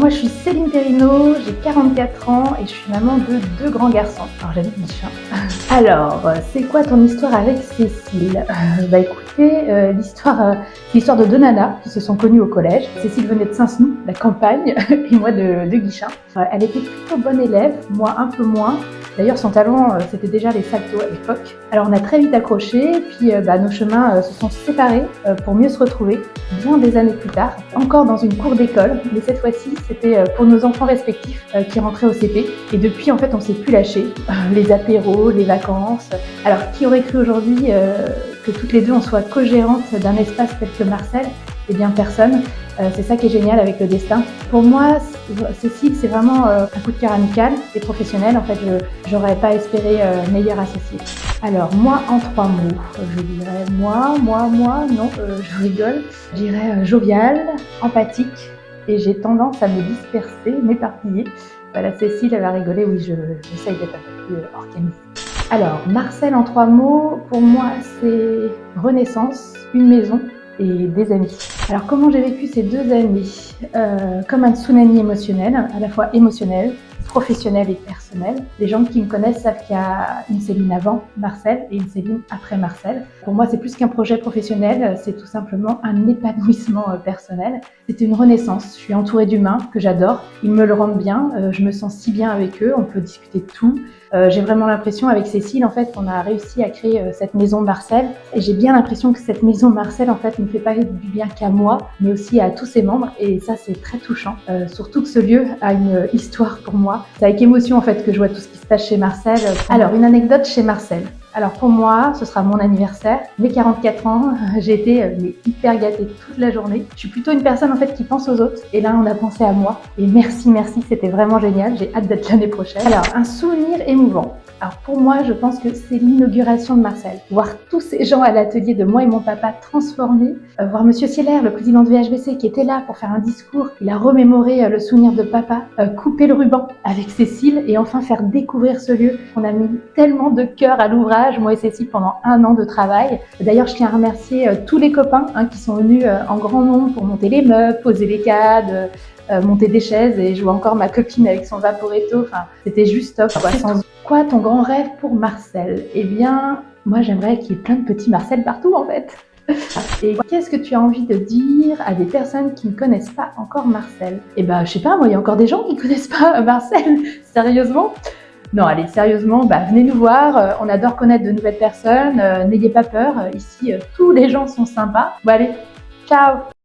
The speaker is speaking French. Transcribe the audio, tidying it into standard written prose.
moi je suis Céline Perrineau, j'ai 44 ans et je suis maman de 2 grands garçons. Alors j'habite Bichat. Alors, c'est quoi ton histoire avec Cécile? Écoutez, c'est l'histoire de 2 nanas qui se sont connues au collège. Cécile venait de Saint-Senoux, la campagne, et moi de Guichen. Elle était plutôt bonne élève, moi un peu moins. D'ailleurs, son talent, c'était déjà les saltos à l'époque. Alors, on a très vite accroché, puis nos chemins se sont séparés pour mieux se retrouver bien des années plus tard, encore dans une cour d'école, mais cette fois-ci, c'était pour nos enfants respectifs qui rentraient au CP. Et depuis, en fait, on s'est plus lâché. Les apéros, les vacances. Alors, qui aurait cru aujourd'hui que toutes les deux, on soit co-gérantes d'un espace tel que Marcel? Eh bien, personne. C'est ça qui est génial avec le destin. Pour moi, Cécile, c'est vraiment un coup de cœur amical et professionnel. En fait, j'aurais pas espéré meilleur associé. Alors, moi, en 3 mots, je dirais non, je rigole. Je dirais jovial, empathique, et j'ai tendance à me disperser, m'éparpiller. Voilà, Cécile, elle va rigoler, oui, j'essaye d'être un peu plus organisée. Alors, Marcel, en 3 mots, pour moi, c'est renaissance, une maison et des amis. Alors comment j'ai vécu ces 2 années? Comme un tsunami émotionnel, à la fois émotionnel, professionnel et personnel. Les gens qui me connaissent savent qu'il y a une Céline avant Marcel et une Céline après Marcel. Pour moi, c'est plus qu'un projet professionnel, c'est tout simplement un épanouissement personnel. C'était une renaissance. Je suis entourée d'humains que j'adore. Ils me le rendent bien. Je me sens si bien avec eux. On peut discuter de tout. J'ai vraiment l'impression, avec Cécile, en fait, qu'on a réussi à créer cette maison Marcel. Et j'ai bien l'impression que cette maison Marcel, en fait, ne fait pas du bien qu'à moi, mais aussi à tous ses membres. Et ça, c'est très touchant. Surtout que ce lieu a une histoire pour moi. C'est avec émotion, en fait, que je vois tout ce qui se passe chez Marcel. Alors, une anecdote chez Marcel. Alors pour moi, ce sera mon anniversaire, mes 44 ans, j'ai été hyper gâtée toute la journée. Je suis plutôt une personne en fait qui pense aux autres, et là on a pensé à moi. Et merci, c'était vraiment génial, j'ai hâte d'être l'année prochaine. Alors, un souvenir émouvant. Alors pour moi, je pense que c'est l'inauguration de Marcel. Voir tous ces gens à l'atelier de moi et mon papa transformés, voir Monsieur Sieler, le président de VHBC, qui était là pour faire un discours, il a remémoré le souvenir de papa, couper le ruban avec Cécile et enfin faire découvrir ce lieu. On a mis tellement de cœur à l'ouvrage, moi et Cécile, pendant 1 an de travail. D'ailleurs, je tiens à remercier tous les copains qui sont venus en grand nombre pour monter les meubles, poser les cadres, monter des chaises, et je vois encore ma copine avec son vaporetto. Enfin, c'était juste top, quoi. Quoi ton grand rêve pour Marcel? Eh bien, moi j'aimerais qu'il y ait plein de petits Marcel partout en fait. Et qu'est-ce que tu as envie de dire à des personnes qui ne connaissent pas encore Marcel? Eh ben, je sais pas, moi il y a encore des gens qui ne connaissent pas Marcel, sérieusement. Non, allez, sérieusement, venez nous voir, on adore connaître de nouvelles personnes, n'ayez pas peur, ici tous les gens sont sympas. Bon allez, ciao!